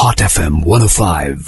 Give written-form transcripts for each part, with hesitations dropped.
Hot FM 105.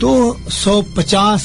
250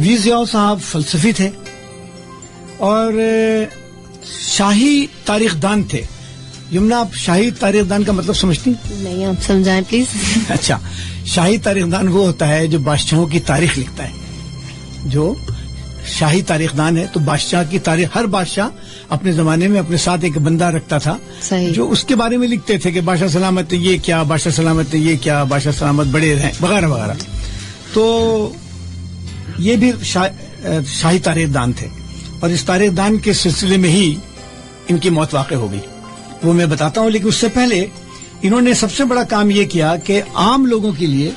وی ضیاء صاحب فلسفی تھے اور شاہی تاریخ دان تھے. یمنا, آپ شاہی تاریخ دان کا مطلب سمجھتی ہیں؟ نہیں, آپ سمجھائیں پلیز. اچھا, شاہی تاریخ دان وہ ہوتا ہے جو بادشاہوں کی تاریخ لکھتا ہے. جو شاہی تاریخ دان ہے تو بادشاہ کی تاریخ, ہر بادشاہ اپنے زمانے میں اپنے ساتھ ایک بندہ رکھتا تھا صحیح. جو اس کے بارے میں لکھتے تھے کہ بادشاہ سلامت یہ کیا, بادشاہ سلامت یہ کیا, بادشاہ سلامت بڑے رہیں, وغیرہ وغیرہ. تو یہ بھی شاہی تاریخ دان تھے اور اس تاریخ دان کے سلسلے میں ہی ان کی موت واقع ہو گئی. وہ میں بتاتا ہوں, لیکن اس سے پہلے انہوں نے سب سے بڑا کام یہ کیا کہ عام لوگوں کے لیے,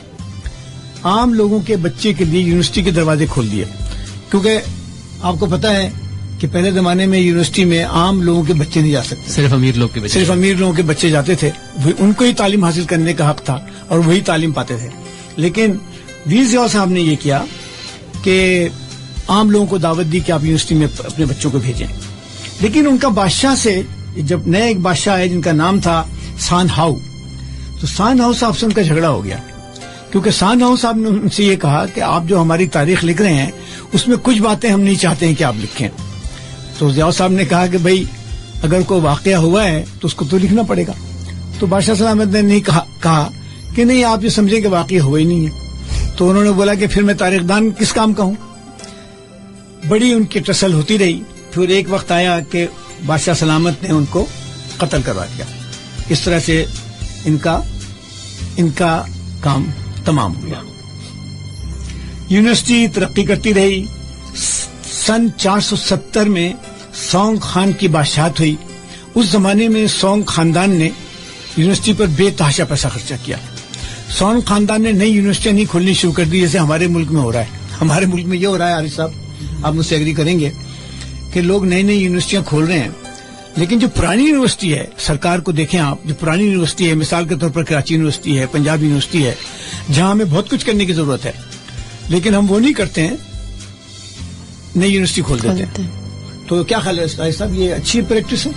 عام لوگوں کے بچے کے لیے یونیورسٹی کے دروازے کھول دیے. کیونکہ آپ کو پتا ہے کہ پہلے زمانے میں یونیورسٹی میں عام لوگوں کے بچے نہیں جا سکتے, صرف امیر لوگ کے بچے, صرف امیر لوگوں کے بچے جاتے تھے. ان کو ہی تعلیم حاصل کرنے کا حق تھا اور وہی تعلیم پاتے تھے. لیکن وی ضیاء صاحب نے یہ کیا کہ عام لوگوں کو دعوت دی کہ آپ یونیورسٹی میں اپنے بچوں کو بھیجیں. لیکن ان کا بادشاہ سے, جب نئے ایک بادشاہ ہے جن کا نام تھا سان ہاؤ, تو سان ہاؤ صاحب سے ان کا جھگڑا ہو گیا. کیونکہ سان ہاؤ صاحب نے ان سے یہ کہا کہ آپ جو ہماری تاریخ لکھ رہے ہیں اس میں کچھ باتیں ہم نہیں چاہتے ہیں کہ آپ لکھیں. تو ضیاء صاحب نے کہا کہ بھائی اگر کوئی واقعہ ہوا ہے تو اس کو تو لکھنا پڑے گا. تو بادشاہ سلامت نے نہیں کہا کہ نہیں, آپ یہ سمجھیں کہ واقعہ ہوا ہی نہیں ہے. تو انہوں نے بولا کہ پھر میں تاریخ دان کس کام کا ہوں. بڑی ان کی ٹسل ہوتی رہی. پھر ایک وقت آیا کہ بادشاہ سلامت نے ان کو قتل کروا دیا. اس طرح سے ان کا کام تمام ہو گیا. یونیورسٹی ترقی کرتی رہی. سن 470 میں سونگ خان کی بادشاہت ہوئی. اس زمانے میں سونگ خاندان نے یونیورسٹی پر بے تحاشا پیسہ خرچہ کیا. سونگ خاندان نے نئی یونیورسٹیاں نہیں کھولنی شروع کر دی جیسے ہمارے ملک میں ہو رہا ہے. ہمارے ملک میں یہ ہو رہا ہے عارف صاحب, آپ مجھ سے ایگری کریں گے کہ لوگ نئی نئی یونیورسٹیاں کھول رہے ہیں, لیکن جو پرانی یونیورسٹی ہے, سرکار کو دیکھیں آپ, جو پرانی یونیورسٹی ہے, مثال کے طور پر کراچی یونیورسٹی ہے, پنجاب یونیورسٹی ہے, جہاں ہمیں بہت کچھ کرنے کی ضرورت ہے, لیکن ہم وہ نہیں کرتے ہیں, نئی یونیورسٹی کھول دیتے ہیں. تو کیا خیال ہے صاحب, یہ اچھی پریکٹس ہے؟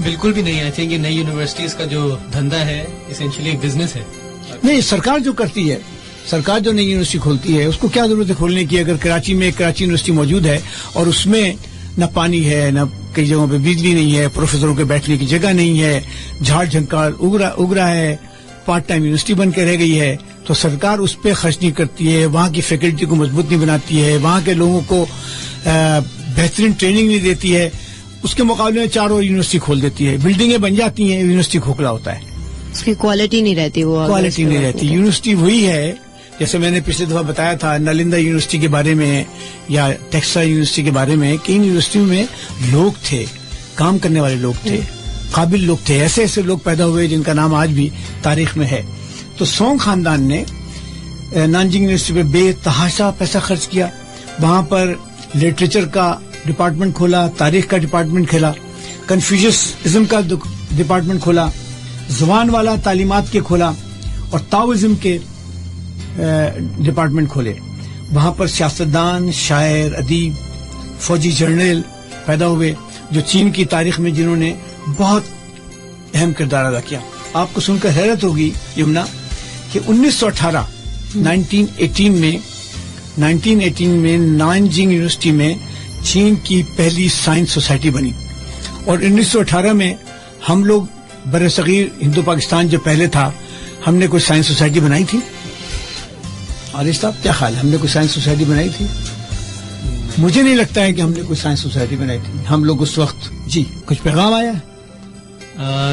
بالکل بھی نہیں. آئی تھنک یہ نئی یونیورسٹیز کا جو دھندا ہے اسینشلی ایک بزنس ہے. نہیں, سرکار جو کرتی ہے, سرکار جو نئی یونیورسٹی کھولتی ہے اس کو کیا ضرورت ہے کھولنے کی؟ اگر کراچی میں کراچی یونیورسٹی موجود ہے اور اس میں نہ پانی ہے, نہ کئی جگہوں پہ بجلی نہیں ہے, پروفیسروں کے بیٹھنے کی جگہ نہیں ہے, جھاڑ جھنکار اگ رہا ہے, پارٹ ٹائم یونیورسٹی بن کے رہ گئی ہے, تو سرکار اس پہ خرچ نہیں کرتی ہے, وہاں کی فیکلٹی کو مضبوط نہیں بناتی ہے, وہاں کے لوگوں کو بہترین ٹریننگ نہیں دیتی ہے. اس کے مقابلے میں 4 اور یونیورسٹی کھول دیتی ہے, بلڈنگیں بن جاتی ہیں, یونیورسٹی کھوکھلا ہوتا ہے, اس کی کوالٹی نہیں رہتی. وہ کوالٹی نہیں رہتی. یونیورسٹی وہی ہے جیسے میں نے پچھلی دفعہ بتایا تھا نالندہ یونیورسٹی کے بارے میں یا ٹیکسا یونیورسٹی کے بارے میں کہ ان یونیورسٹیوں میں لوگ تھے, کام کرنے والے لوگ تھے, قابل لوگ تھے, ایسے ایسے لوگ پیدا ہوئے جن کا نام آج بھی تاریخ میں ہے. تو سونگ خاندان نے نانجنگ یونیورسٹی پہ بے تحاشا پیسہ خرچ کیا. وہاں پر لٹریچر کا ڈپارٹمنٹ کھولا, تاریخ کا ڈپارٹمنٹ کھولا, کنفیوشنزم کا ڈپارٹمنٹ کھولا, زبان والا تعلیمات کے کھولا, اور تاؤزم کے ڈپارٹمنٹ کھولے. وہاں پر سیاستدان, شاعر, ادیب, فوجی جنرل پیدا ہوئے جو چین کی تاریخ میں جنہوں نے بہت اہم کردار ادا کیا. آپ کو سن کر حیرت ہوگی یمنا کہ 1918 میں نانجنگ یونیورسٹی میں چین کی پہلی سائنس سوسائٹی بنی, اور 1918 میں ہم لوگ برصغیر ہندو پاکستان جو پہلے تھا, ہم نے کوئی سائنس سوسائٹی بنائی تھی؟ عارف صاحب کیا خیال ہے, ہم نے کوئی سائنس سوسائٹی بنائی تھی؟ مجھے نہیں لگتا ہے کہ ہم نے کوئی سائنس سوسائٹی بنائی تھی. ہم لوگ اس وقت, جی کچھ پیغام آیا ہے؟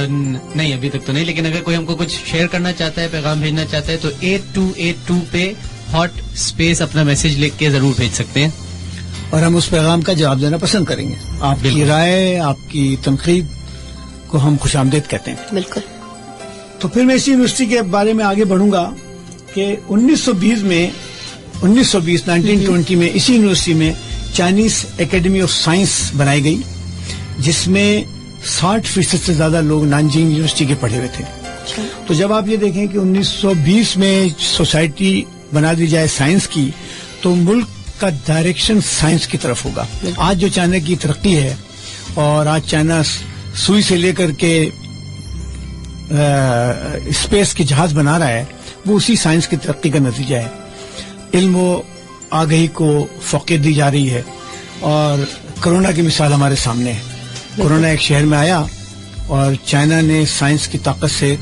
نہیں ابھی تک تو نہیں, لیکن اگر کوئی ہم کو کچھ شیئر کرنا چاہتا ہے, پیغام بھیجنا چاہتا ہے تو 8282 پہ ہاٹ اسپیس اپنا میسج لکھ کے ضرور بھیج سکتے ہیں, اور ہم اس پیغام کا جواب دینا پسند کریں گے. آپ کی رائے, آپ کی تنقید کو ہم خوش آمدید کہتے ہیں. بالکل. تو پھر میں اسی یونیورسٹی کے بارے میں آگے بڑھوں گا کہ 1920 میں 1920 میں اسی یونیورسٹی میں چائنیز اکیڈمی آف سائنس بنائی گئی, جس میں 60% سے زیادہ لوگ نانجنگ یونیورسٹی کے پڑھے ہوئے تھے. تو جب آپ یہ دیکھیں کہ 1920 میں سوسائٹی بنا دی جائے سائنس کی, تو ملک کا ڈائریکشن سائنس کی طرف ہوگا. آج جو چائنا کی ترقی ہے, اور آج چائنا سوئی سے لے کر کے اسپیس کے جہاز بنا رہا ہے, وہ اسی سائنس کی ترقی کا نتیجہ ہے. علم و آگہی کو فوقیت دی جا رہی ہے اور کورونا کی مثال ہمارے سامنے ہے. کورونا ایک شہر میں آیا اور چائنا نے سائنس کی طاقت سے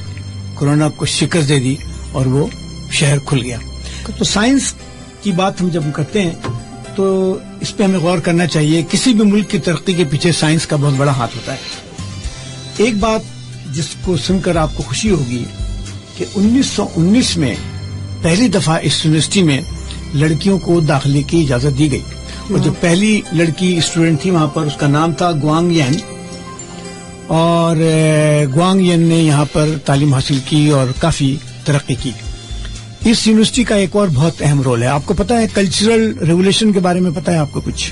کورونا کو شکست دے دی اور وہ شہر کھل گیا. تو سائنس کی بات ہم جب کرتے ہیں تو اس پہ ہمیں غور کرنا چاہیے. کسی بھی ملک کی ترقی کے پیچھے سائنس کا بہت بڑا ہاتھ ہوتا ہے. ایک بات جس کو سن کر آپ کو خوشی ہوگی کہ 1919 میں پہلی دفعہ اس یونیورسٹی میں لڑکیوں کو داخلے کی اجازت دی گئی اور جو پہلی لڑکی اسٹوڈنٹ تھی وہاں پر اس کا نام تھا گوانگ ین اور گوانگ ین نے یہاں پر تعلیم حاصل کی اور کافی ترقی کی. اس یونیورسٹی کا ایک اور بہت اہم رول ہے. آپ کو پتا ہے کلچرل ریولیوشن کے بارے میں پتا ہے آپ کو کچھ؟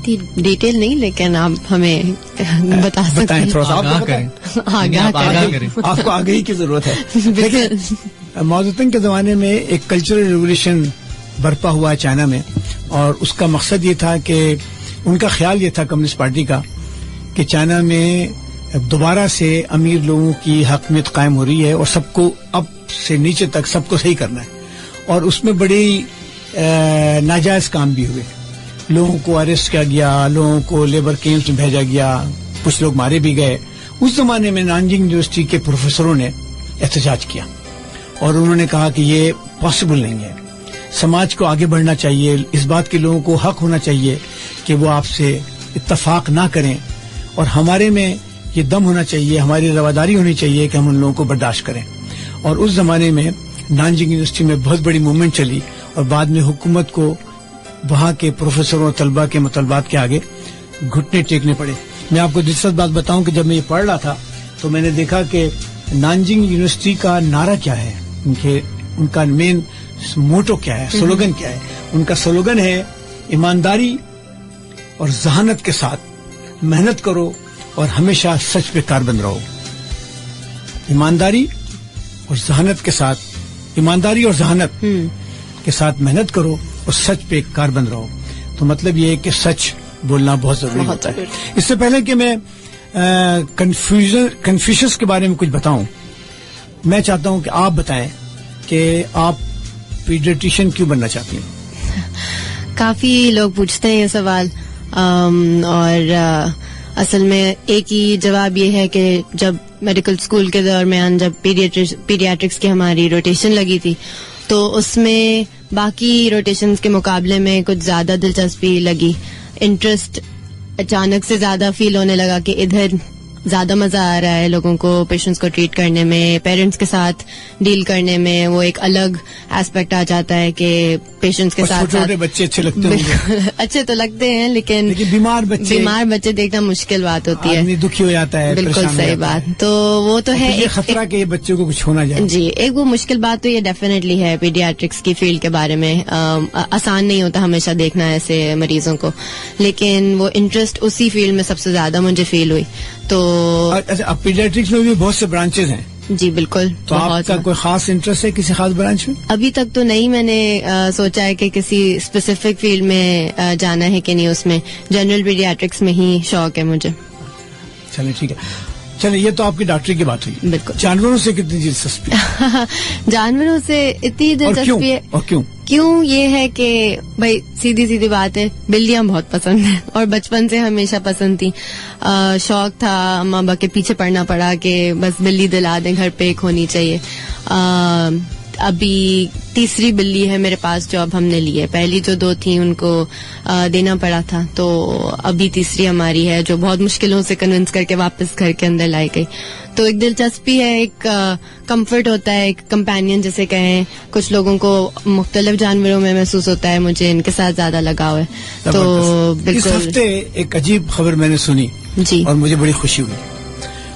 ڈیٹیل نہیں لیکن آپ ہمیں بتا سکتے بتائیں ہیں. تھوڑا سا. آگاہ کریں. آپ کو آگہی کی ضرورت ہے. دیکھیں ماؤ زیڈونگ کے زمانے میں ایک کلچرل ریولیوشن برپا ہوا ہے چائنا میں اور اس کا مقصد یہ تھا کہ ان کا خیال یہ تھا کمیونسٹ پارٹی کا کہ چائنا میں دوبارہ سے امیر لوگوں کی حاکمیت قائم ہو رہی ہے اور سب کو اب سے نیچے تک سب کو صحیح کرنا ہے. اور اس میں بڑی ناجائز کام بھی ہوئے. لوگوں کو اریسٹ کیا گیا, لوگوں کو لیبر کیمپس میں بھیجا گیا, کچھ لوگ مارے بھی گئے. اس زمانے میں نانجنگ یونیورسٹی کے پروفیسروں نے احتجاج کیا اور انہوں نے کہا کہ یہ پاسبل نہیں ہے. سماج کو آگے بڑھنا چاہیے. اس بات کے لوگوں کو حق ہونا چاہیے کہ وہ آپ سے اتفاق نہ کریں اور ہمارے میں یہ دم ہونا چاہیے, ہماری رواداری ہونی چاہیے کہ ہم ان لوگوں کو برداشت کریں. اور اس زمانے میں نانجنگ یونیورسٹی میں بہت بڑی موومنٹ چلی اور بعد میں حکومت کو وہاں کے پروفیسروں اور طلباء کے مطالبات کے آگے گھٹنے ٹیکنے پڑے. میں آپ کو دلچسپ بات بتاؤں کہ جب میں یہ پڑھ رہا تھا تو میں نے دیکھا کہ نانجنگ یونیورسٹی کا نعرہ کیا ہے, ان کا مین موٹو کیا ہے, سلوگن کیا ہے. ان کا سلوگن ہے ایمانداری اور ذہانت کے ساتھ محنت کرو اور ہمیشہ سچ پہ کاربند رہو. ایمانداری اور ذہانت کے ساتھ, ایمانداری اور ذہانت کے ساتھ محنت کرو اور سچ پہ کاربند رہو. تو مطلب یہ ہے کہ سچ بولنا بہت ضروری ہوتا ہے. اس سے پہلے کہ میں کنفیوشس کے بارے میں کچھ بتاؤں, میں چاہتا ہوں کہ آپ بتائیں کہ آپ پیڈیاٹریشین کیوں بننا چاہتی ہیں؟ کافی لوگ پوچھتے ہیں یہ سوال اور اصل میں ایک ہی جواب یہ ہے کہ جب میڈیکل اسکول کے درمیان جب پیڈیاٹرکس کی ہماری روٹیشن لگی تھی تو اس میں باقی روٹیشنز کے مقابلے میں کچھ زیادہ دلچسپی لگی. انٹرسٹ اچانک سے زیادہ فیل ہونے لگا کہ ادھر زیادہ مزہ آ رہا ہے لوگوں کو پیشنٹس کو ٹریٹ کرنے میں, پیرنٹس کے ساتھ ڈیل کرنے میں. وہ ایک الگ ایسپیکٹ آ جاتا ہے کہ پیشنٹس کے ساتھ چھوٹے بچے اچھے لگتے ہیں, اچھے تو لگتے ہیں لیکن بیمار بچے دیکھنا مشکل بات ہوتی ہے, آدمی دکھی ہو جاتا ہے. بالکل صحیح بات. تو وہ تو ہے ایک خطرہ کہ یہ بچوں کو کچھ ہونا جائے. جی, ایک وہ مشکل بات تو یہ ڈیفینیٹلی ہے پیڈیاٹرکس کی فیلڈ کے بارے میں. آسان نہیں ہوتا ہمیشہ دیکھنا ایسے مریضوں کو, لیکن وہ انٹرسٹ اسی فیلڈ میں سب سے زیادہ مجھے فیل ہوئی. تو اب پیڈیاٹرکس میں بھی بہت سے برانچز ہیں. جی بالکل. تو آپ کا کوئی خاص انٹرسٹ ہے کسی خاص برانچ میں؟ ابھی تک تو نہیں. میں نے سوچا ہے کہ کسی اسپیسیفک فیلڈ میں جانا ہے کہ نہیں. اس میں جنرل پیڈیاٹرکس میں ہی شوق ہے مجھے. چلیں ٹھیک ہے. چلیں یہ تو آپ کی ڈاکٹری کی بات ہوئی. بالکل. جانوروں سے کتنی دلچسپی؟ جانوروں سے اتنی دلچسپی ہے. اور کیوں یہ ہے کہ بھائی سیدھی بات ہے, بلیاں بہت پسند ہیں اور بچپن سے ہمیشہ پسند تھی. شوق تھا, اماں ابا کے پیچھے پڑنا پڑا کہ بس بلی دلا دیں, گھر پہ ایک ہونی چاہیے. ابھی تیسری بلی ہے میرے پاس جو اب ہم نے لی ہے. پہلی جو 2 تھیں ان کو دینا پڑا تھا, تو ابھی تیسری ہماری ہے جو بہت مشکلوں سے کنونس کر کے واپس گھر کے اندر لائی گئی. تو ایک دلچسپی ہے, ایک کمفرٹ ہوتا ہے, ایک کمپینین جسے کہیں. کچھ لوگوں کو مختلف جانوروں میں محسوس ہوتا ہے, مجھے ان کے ساتھ زیادہ لگاؤ ہے. تو بالکل. اس ہفتے ایک عجیب خبر میں نے سنی جی, اور مجھے بڑی خوشی ہوئی.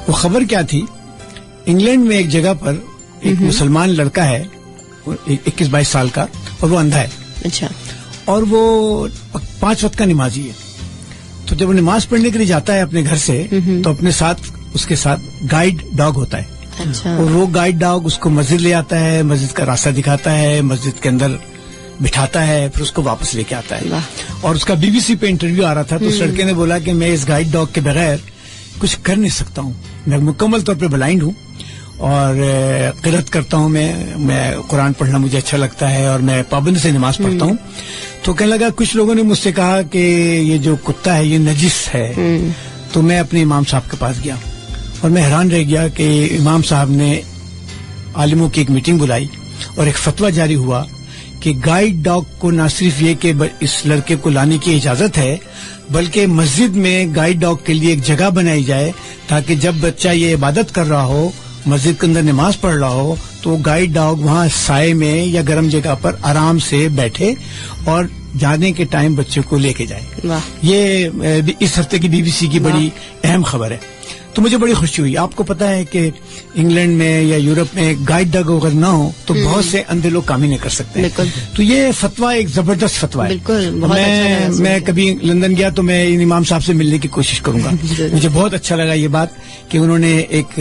وہ خبر کیا تھی؟ انگلینڈ میں ایک جگہ پر ایک مسلمان لڑکا ہے 21-22 سال کا اور وہ اندھا ہے. اچھا. اور وہ 5 وقت کا نمازی ہے. تو جب وہ نماز پڑھنے کے لیے جاتا ہے اپنے گھر سے تو اپنے ساتھ اس کے ساتھ گائیڈ ڈاگ ہوتا ہے. اچھا. اور وہ گائیڈ ڈاگ اس کو مسجد لے آتا ہے, مسجد کا راستہ دکھاتا ہے, مسجد کے اندر بٹھاتا ہے, پھر اس کو واپس لے کے آتا ہے. اور اس کا BBC پہ انٹرویو آ رہا تھا تو اس لڑکے نے بولا کہ میں اس گائیڈ ڈاگ کے بغیر کچھ کر نہیں سکتا ہوں, میں مکمل طور پہ بلائنڈ ہوں اور قرأت کرتا ہوں. میں قرآن پڑھنا مجھے اچھا لگتا ہے اور میں پابندی سے نماز پڑھتا ہوں. تو کہنے لگا کچھ لوگوں نے مجھ سے کہا کہ یہ جو کتا ہے یہ نجس ہے. تو میں اپنے امام صاحب کے پاس گیا اور میں حیران رہ گیا کہ امام صاحب نے عالموں کی ایک میٹنگ بلائی اور ایک فتویٰ جاری ہوا کہ گائیڈ ڈاگ کو نہ صرف یہ کہ اس لڑکے کو لانے کی اجازت ہے بلکہ مسجد میں گائیڈ ڈاگ کے لیے ایک جگہ بنائی جائے تاکہ جب بچہ یہ عبادت کر رہا ہو, مسجد کے اندر نماز پڑھ رہا ہو, تو گائیڈ ڈاگ وہاں سائے میں یا گرم جگہ پر آرام سے بیٹھے اور جانے کے ٹائم بچے کو لے کے جائے. یہ اس ہفتے کی BBC کی بڑی اہم خبر ہے. تو مجھے بڑی خوشی ہوئی. آپ کو پتا ہے کہ انگلینڈ میں یا یورپ میں گائیڈ ڈاگ اگر نہ ہو تو بہت سے اندھے لوگ کام ہی نہیں کر سکتے. تو یہ فتویٰ ایک زبردست فتویٰ ہے. میں کبھی لندن گیا تو میں ان امام صاحب سے ملنے کی کوشش کروں گا. مجھے بہت اچھا لگا یہ بات کہ انہوں نے ایک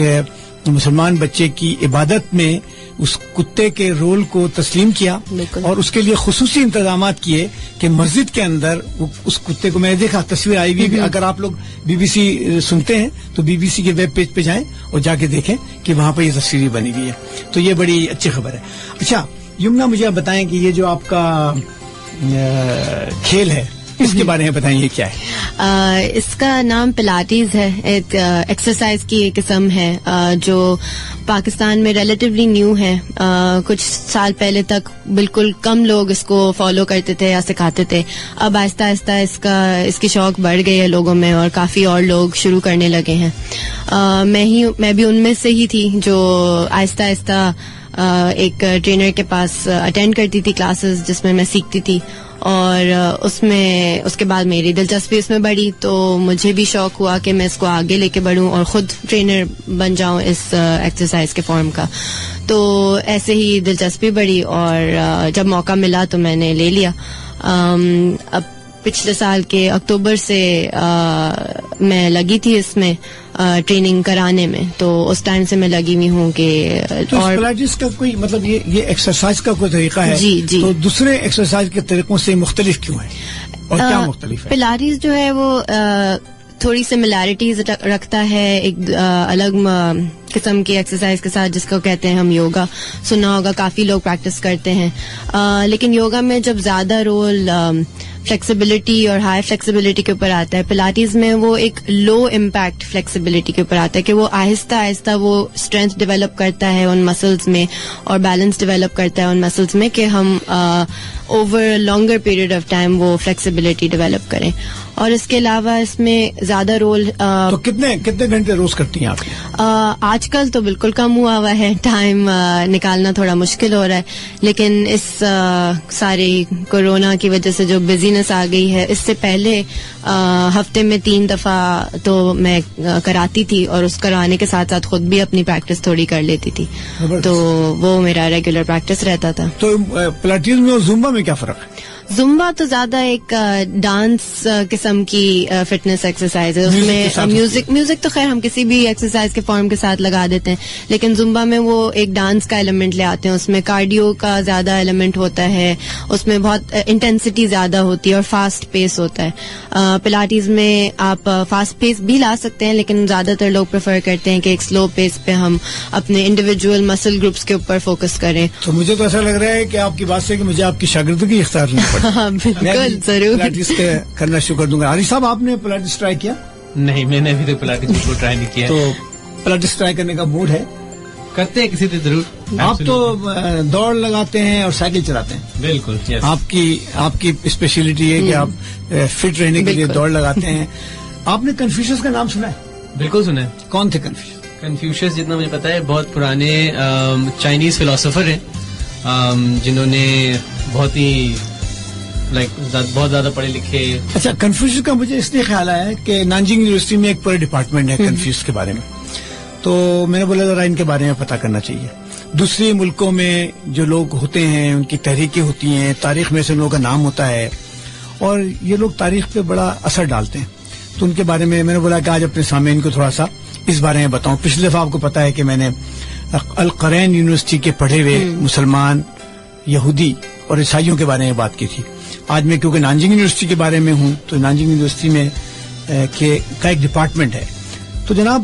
مسلمان بچے کی عبادت میں اس کتے کے رول کو تسلیم کیا اور اس کے لیے خصوصی انتظامات کیے کہ مسجد کے اندر اس کتے کو میں نے دیکھا, تصویر آئی ہوئی. اگر آپ لوگ BBC سنتے ہیں تو BBC کے ویب پیج پہ جائیں اور جا کے دیکھیں کہ وہاں پہ یہ تصویر بنی ہوئی ہے. تو یہ بڑی اچھی خبر ہے. اچھا یمنا, مجھے آپ بتائیں کہ یہ جو آپ کا کھیل ہے اس کے بارے میں بتائیں, یہ کیا ہے؟ اس کا نام پلاٹیز ہے. ایک ایکسرسائز کی ایک قسم ہے جو پاکستان میں ریلیٹیولی نیو ہے. کچھ سال پہلے تک بالکل کم لوگ اس کو فالو کرتے تھے یا سکھاتے تھے. اب آہستہ آہستہ اس کی شوق بڑھ گئی ہے لوگوں میں اور کافی اور لوگ شروع کرنے لگے ہیں. میں بھی ان میں سے ہی تھی جو آہستہ آہستہ ایک ٹرینر کے پاس اٹینڈ کرتی تھی کلاسز جس میں میں سیکھتی تھی, اور اس کے بعد میری دلچسپی اس میں بڑھی تو مجھے بھی شوق ہوا کہ میں اس کو آگے لے کے بڑھوں اور خود ٹرینر بن جاؤں اس ایکسرسائز کے فارم کا. تو ایسے ہی دلچسپی بڑھی اور جب موقع ملا تو میں نے لے لیا. اب پچھلے سال کے اکتوبر سے میں لگی تھی اس میں ٹریننگ کرانے میں, تو اس ٹائم سے میں لگی ہوئی ہوں کہ اور پلاٹیز کا کوئی مطلب یہ ایکسرسائز کا کوئی طریقہ ہے؟ جی تو دوسرے ایکسرسائز کے طریقوں سے مختلف کیوں ہے اور کیا مختلف ہے؟ پلاٹیز جو ہے وہ تھوڑی سملیرٹیز رکھتا ہے ایک الگ قسم کی ایکسرسائز کے ساتھ جس کو کہتے ہیں ہم یوگا. سنا ہوگا کافی لوگ پریکٹس کرتے ہیں, لیکن یوگا میں جب زیادہ رول فلیکسیبلٹی اور ہائی فلیکسیبلٹی کے اوپر آتا ہے, پلاٹیز میں وہ ایک لو امپیکٹ فلیکسیبلٹی کے اوپر آتا ہے کہ وہ آہستہ آہستہ وہ اسٹرینتھ ڈیولپ کرتا ہے ان مسلز میں اور بیلنس ڈیولپ کرتا ہے ان مسلز میں کہ ہم over longer period of time وہ فلیکسیبلٹی ڈیولپ کریں. اور اس کے علاوہ اس میں زیادہ رول تو کتنے گھنٹے روز کرتی ہیں آپ؟ آج کل تو بالکل کم ہوا ہے, ٹائم نکالنا تھوڑا مشکل ہو رہا ہے, لیکن اس ساری کورونا کی وجہ سے جو بزینس آ گئی ہے, اس سے پہلے ہفتے میں 3 دفعہ تو میں کراتی تھی اور اس کروانے کے ساتھ ساتھ خود بھی اپنی پریکٹس تھوڑی کر لیتی تھی, تو وہ میرا ریگولر پریکٹس رہتا تھا. تو پلاٹیز میں اور زمبا میں کیا فرق ہے؟ زمبا تو زیادہ ایک ڈانس قسم کی فٹنس ایکسرسائز ہے. اس میں میوزک تو خیر ہم کسی بھی ایکسرسائز کے فارم کے ساتھ لگا دیتے ہیں, لیکن زمبا میں وہ ایک ڈانس کا ایلیمنٹ لے آتے ہیں. اس میں کارڈیو کا زیادہ ایلیمنٹ ہوتا ہے, اس میں بہت انٹینسٹی زیادہ ہوتی ہے اور فاسٹ پیس ہوتا ہے. پلاٹیز میں آپ فاسٹ پیس بھی لا سکتے ہیں, لیکن زیادہ تر لوگ پریفر کرتے ہیں کہ ایک سلو پیس پہ ہم اپنے انڈیویجول مسل گروپس کے اوپر فوکس کریں. تو مجھے تو ایسا لگ رہا ہے کہ آپ کی بات سے کہ مجھے آپ کی شاگردگی اختیار نہیں پڑتی. بالکل ضرور پلاٹیز کرنا شروع کر دوں گا. عارف صاحب آپ نے پلاٹیز ٹرائی کیا؟ نہیں, میں نے ابھی تک پلاٹیز کو ٹرائی نہیں کیا. تو پلاٹیز ٹرائی کرنے کا موڈ ہے؟ کرتے ہیں کسی دن ضرور. آپ تو دوڑ لگاتے ہیں اور سائیکل چلاتے ہیں. بالکل. آپ کی اسپیشلٹی ہے کہ آپ فٹ رہنے کے لیے دوڑ لگاتے ہیں. آپ نے کنفیوشس کا نام سنا ہے؟ بالکل سنا ہے. کون تھے کنفیوشس؟ کنفیوشس جتنا مجھے پتا ہے بہت پرانے چائنیز فلاسفر ہیں جنہوں نے بہت ہی بہت زیادہ پڑھے لکھے. اچھا, کنفیوشس کا مجھے اس لیے خیال آیا کہ نانجنگ یونیورسٹی میں ایک پورا ڈپارٹمنٹ ہے کنفیوشس کے بارے میں, تو میں نے بولا ذرا ان کے بارے میں پتا کرنا چاہیے. دوسرے ملکوں میں جو لوگ ہوتے ہیں ان کی تحریکیں ہوتی ہیں, تاریخ میں سے ان لوگوں کا نام ہوتا ہے اور یہ لوگ تاریخ پہ بڑا اثر ڈالتے ہیں. تو ان کے بارے میں نے بولا کہ آج اپنے سامعین کو تھوڑا سا اس بارے میں بتاؤں. پچھلے دفعہ آپ کو پتا ہے کہ میں نے القرین یونیورسٹی کے پڑھے ہوئے مسلمان, یہودی اور عیسائیوں کے بارے میں بات کی تھی. آج میں کیونکہ نانجنگ یونیورسٹی کے بارے میں ہوں تو نانجنگ یونیورسٹی میں کا ایک ڈپارٹمنٹ ہے. تو جناب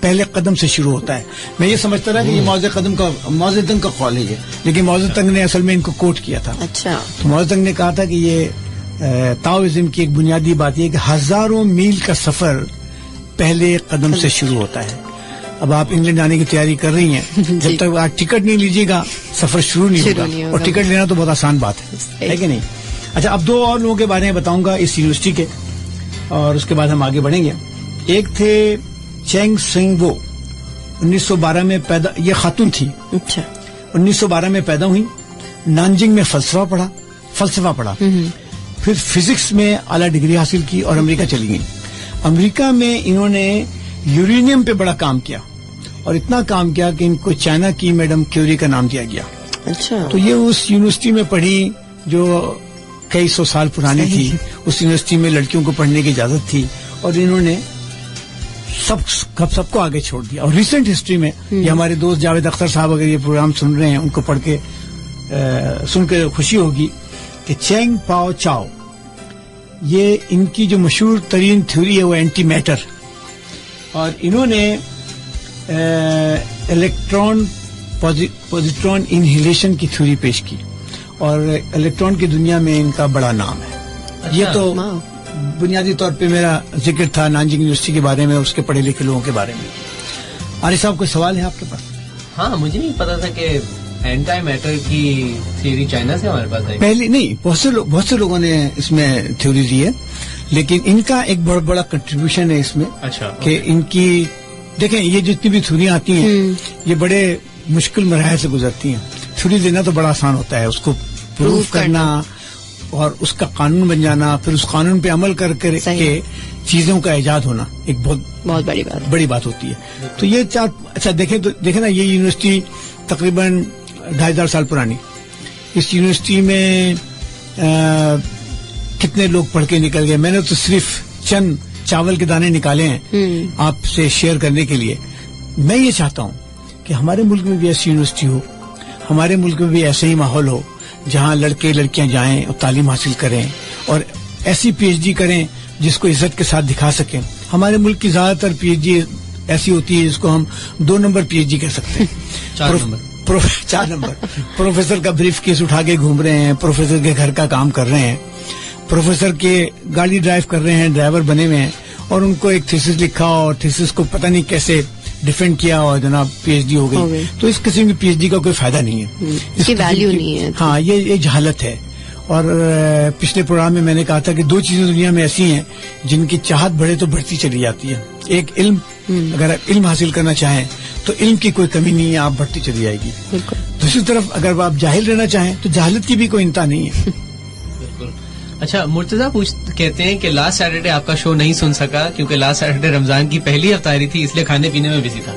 پہلے قدم سے شروع ہوتا ہے. میں یہ سمجھتا رہا کہ یہ معوذ تنگ کا قول ہے یہ, لیکن معوذ تنگ نے اصل میں ان کو کوٹ کیا تھا. اچھا. تو معوذ تنگ نے کہا تھا کہ یہ تاؤزم کی ایک بنیادی بات یہ کہ ہزاروں میل کا سفر پہلے قدم سے شروع ہوتا ہے. اب آپ انگلینڈ جانے کی تیاری کر رہی ہیں, جب تک آپ ٹکٹ نہیں لیجیے گا سفر شروع نہیں ہوگا, اور ٹکٹ لینا تو بہت آسان بات ہے کہ نہیں. اچھا, اب 2 اور لوگوں کے بارے میں بتاؤں گا اس یونیورسٹی کے, اور اس کے بعد ہم آگے بڑھیں گے. ایک تھے چینگ سنگ وو, 1912 میں پیدا, یہ خاتون تھی. اچھا. 1912 میں پیدا ہوئی, نانجنگ میں فلسفہ پڑھا, پھر فزکس میں اعلیٰ ڈگری حاصل کی اور امریکہ چلی گئی. امریکہ میں انہوں نے یورینیم پہ بڑا کام کیا, اور اتنا کام کیا کہ ان کو چائنا کی میڈم کیوری کا نام دیا گیا. اچھا. تو یہ اس یونیورسٹی میں پڑھی جو کئی 100 سال پرانی تھی. اس یونیورسٹی میں لڑکیوں کو پڑھنے کی اجازت تھی, اور انہوں نے سب کو آگے چھوڑ دیا. اور ریسنٹ ہسٹری میں یہ ہمارے دوست جاوید اختر صاحب اگر یہ پروگرام سن رہے ہیں, ان کو پڑھ کے سن کے خوشی ہوگی کہ چینگ پاؤ چاؤ, یہ ان کی جو مشہور ترین تھیوری ہے وہ اینٹی میٹر, اور انہوں نے الیکٹران پوزیٹران انہیلیشن کی تھیوری پیش کی, اور الیکٹران کی دنیا میں ان کا بڑا نام ہے. یہ تو بنیادی طور پہ میرا ذکر تھا نانجنگ یونیورسٹی کے بارے میں, اس کے پڑھے لکھے لوگوں کے بارے میں. عارف صاحب کوئی سوال ہے آپ کے پاس؟ ہاں, مجھے نہیں پتا تھا کہ اینٹی میٹر کی تھیوری چائنا سے ہمارے پاس آئی. پہلے نہیں, بہت سے لوگوں نے اس میں تھیوری دی ہے, لیکن ان کا ایک بہت بڑا کنٹریبیوشن ہے اس میں. اچھا. کہ ان کی دیکھیں, یہ جتنی بھی تھیوریاں آتی ہیں یہ بڑے مشکل مراحل سے گزرتی ہیں. تھیوری دینا تو بڑا آسان ہوتا ہے, اس کو پروف کرنا اور اس کا قانون بن جانا, پھر اس قانون پہ عمل کر کے چیزوں کا ایجاد ہونا ایک بہت بڑی بات ہوتی ہے. تو یہ اچھا دیکھیں نا, یہ یونیورسٹی تقریباً 2500 سال پرانی. اس یونیورسٹی میں کتنے لوگ پڑھ کے نکل گئے. میں نے تو صرف چند چاول کے دانے نکالے ہیں آپ سے شیئر کرنے کے لیے. میں یہ چاہتا ہوں کہ ہمارے ملک میں بھی ایسی یونیورسٹی ہو, ہمارے ملک میں بھی ایسے ہی ماحول ہو جہاں لڑکے لڑکیاں جائیں اور تعلیم حاصل کریں, اور ایسی پی ایچ ڈی کریں جس کو عزت کے ساتھ دکھا سکیں. ہمارے ملک کی زیادہ تر پی ایچ ڈی ایسی ہوتی ہے جس کو ہم 2 نمبر پی ایچ ڈی کہہ سکتے ہیں. 4 نمبر پروفیسر کا بریف کیس اٹھا کے گھوم رہے ہیں, پروفیسر کے گھر کا کام کر رہے ہیں, پروفیسر کے گاڑی ڈرائیو کر رہے ہیں, ڈرائیور بنے ہوئے ہیں, اور ان کو ایک تھیسس لکھا اور تھیسس کو پتہ نہیں کیسے ڈیفینڈ کیا اور جناب پی ایچ ڈی ہو گئی. تو اس قسم کی پی ایچ ڈی کا کوئی فائدہ نہیں ہے, اس کی ویلیو نہیں ہے. ہاں, یہ جہالت ہے. اور پچھلے پروگرام میں نے کہا تھا کہ 2 چیزیں دنیا میں ایسی ہیں جن کی چاہت بڑھے تو بڑھتی چلی جاتی ہے. ایک علم, اگر آپ علم حاصل کرنا چاہیں تو علم کی کوئی کمی نہیں ہے, آپ بڑھتی چلی جائے گی. دوسری طرف اگر آپ جاہل رہنا چاہیں تو جہالت کی بھی کوئی انتہا نہیں ہے. اچھا, مرتضیٰ کہتے ہیں کہ لاسٹ سیٹرڈے آپ کا شو نہیں سن سکا کیونکہ لاسٹ سیٹرڈے رمضان کی پہلی افطاری تھی, اس لیے کھانے پینے میں بزی تھا,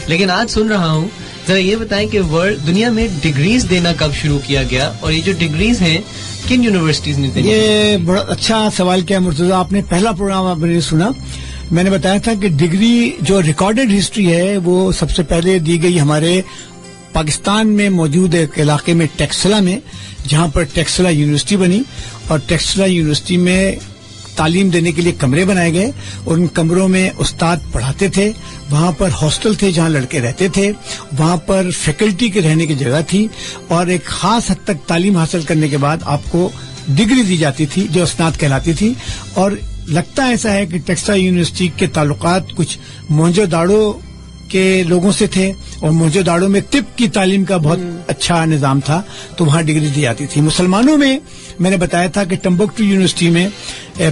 لیکن آج سن رہا ہوں. ذرا یہ بتائیں کہ دنیا میں ڈگریز دینا کب شروع کیا گیا, اور یہ جو ڈگریز ہیں کن یونیورسٹیز نے دی؟ یہ بڑا اچھا سوال کیا مرتضیٰ, آپ نے پہلا پروگرام آپ نے سنا, میں نے بتایا تھا کہ ڈگری جو ریکارڈڈ ہسٹری ہے وہ سب سے پہلے دی گئی ہمارے پاکستان میں موجود ایک علاقے میں ٹیکسلا میں, جہاں پر ٹیکسلا یونیورسٹی بنی, اور ٹیکسلا یونیورسٹی میں تعلیم دینے کے لیے کمرے بنائے گئے, اور ان کمروں میں استاد پڑھاتے تھے. وہاں پر ہاسٹل تھے جہاں لڑکے رہتے تھے, وہاں پر فیکلٹی کے رہنے کی جگہ تھی, اور ایک خاص حد تک تعلیم حاصل کرنے کے بعد آپ کو ڈگری دی جاتی تھی جو اسناد کہلاتی تھی. اور لگتا ایسا ہے کہ ٹیکسلا یونیورسٹی کے تعلقات کچھ موہنجو داڑو کے لوگوں سے تھے, اور موہنجو داڑو میں طب کی تعلیم کا بہت اچھا نظام تھا, تو وہاں ڈگری دی جاتی تھی. مسلمانوں میں نے بتایا تھا کہ ٹمبکٹو یونیورسٹی میں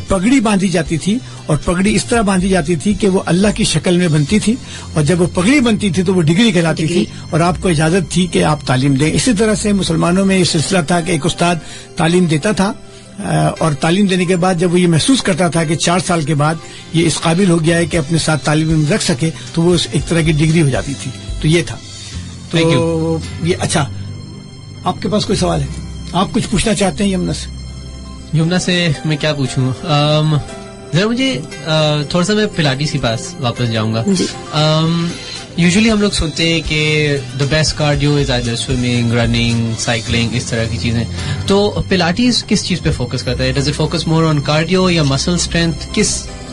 پگڑی باندھی جاتی تھی, اور پگڑی اس طرح باندھی جاتی تھی کہ وہ اللہ کی شکل میں بنتی تھی, اور جب وہ پگڑی بنتی تھی تو وہ ڈگری کہلاتی تھی, اور آپ کو اجازت تھی کہ آپ تعلیم دیں. اسی طرح سے مسلمانوں میں یہ سلسلہ تھا کہ ایک استاد تعلیم دیتا تھا, اور تعلیم دینے کے بعد جب وہ یہ محسوس کرتا تھا کہ 4 سال کے بعد یہ اس قابل ہو گیا ہے کہ اپنے ساتھ تعلیم رکھ سکے, تو وہ ایک طرح کی ڈگری ہو جاتی تھی. تو یہ تھا. تو یہ اچھا, آپ کے پاس کوئی سوال ہے, آپ کچھ پوچھنا چاہتے ہیں یمنا سے میں کیا پوچھوں؟ ذرا مجھے تھوڑا سا میں پلاٹیس کے پاس واپس جاؤں گا. یوزلی ہم لوگ سنتے ہیں کہ the best cardio is either swimming, running, cycling, اس طرح کی چیزیں. تو پلاٹیس کس چیز پہ فوکس کرتا ہے؟ Does it focus more on cardio یا مسل اسٹرینتھ؟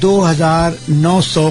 2900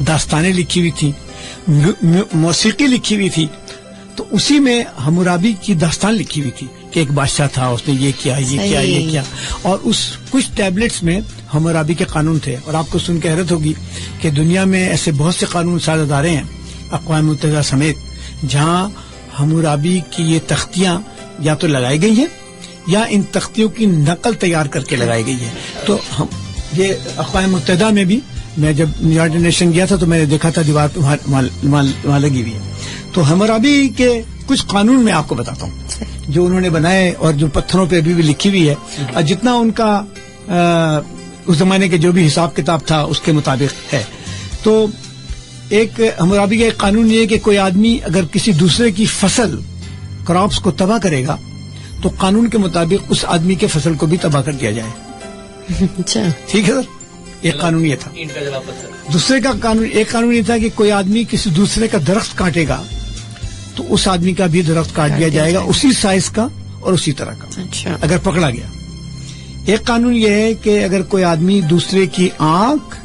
داستانیں لکھی ہوئی تھی, موسیقی لکھی ہوئی تھی. تو اسی میں حمورابی کی داستان لکھی ہوئی تھی کہ ایک بادشاہ تھا, اس نے یہ کیا یہ کیا یہ کیا, اور اس کچھ ٹیبلٹس میں حمورابی کے قانون تھے. اور آپ کو سن کے حیرت ہوگی کہ دنیا میں ایسے بہت سے قانون ساز ادارے ہیں اقوام متحدہ سمیت جہاں حمورابی کی یہ تختیاں یا تو لگائی گئی ہیں یا ان تختیوں کی نقل تیار کر کے لگائی گئی ہے. تو ہم یہ اقوام متحدہ میں بھی, میں جب یونائیٹڈ نیشن گیا تھا تو میں نے دیکھا تھا دیوار پہ وہاں لگی ہوئی ہے. تو حمورابی کے کچھ قانون میں آپ کو بتاتا ہوں جو انہوں نے بنائے اور جو پتھروں پہ ابھی بھی لکھی ہوئی ہے, اور جتنا ان کا اس زمانے کے جو بھی حساب کتاب تھا اس کے مطابق ہے. تو ایک حمورابی کا ایک قانون یہ ہے کہ کوئی آدمی اگر کسی دوسرے کی فصل کراپس کو تباہ کرے گا تو قانون کے مطابق اس آدمی کے فصل کو بھی تباہ کر دیا جائے. اچھا ٹھیک ہے سر, ایک قانون یہ تھا. دوسرے کا قانون, ایک قانون یہ تھا کہ کوئی آدمی کسی دوسرے کا درخت کاٹے گا تو اس آدمی کا بھی درخت کاٹ دیا جائے گا اسی سائز کا اور اسی طرح کا, اچھا, اگر پکڑا گیا. ایک قانون یہ ہے کہ اگر کوئی آدمی دوسرے کی آنکھ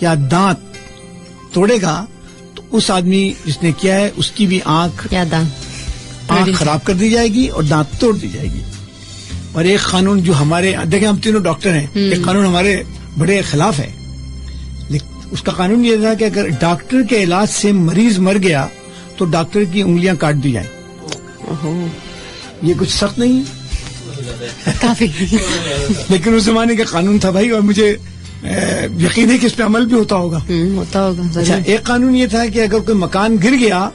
یا دانت توڑے گا تو اس آدمی جس نے کیا ہے اس کی بھی آنکھ خراب کر دی جائے گی اور دانت توڑ دی جائے گی. اور ایک قانون جو ہمارے, دیکھیں ہم تینوں ڈاکٹر ہیں, ایک قانون ہمارے بڑے خلاف ہے. اس کا قانون یہ تھا کہ اگر ڈاکٹر کے علاج سے مریض مر گیا تو ڈاکٹر کی انگلیاں کاٹ دی جائیں. یہ کچھ سخت نہیں ہے کافی, لیکن اس زمانے کا قانون تھا بھائی, اور مجھے یقین ہے کہ اس پہ عمل بھی ہوتا ہوگا. اچھا, ایک قانون یہ تھا کہ اگر کوئی مکان گر گیا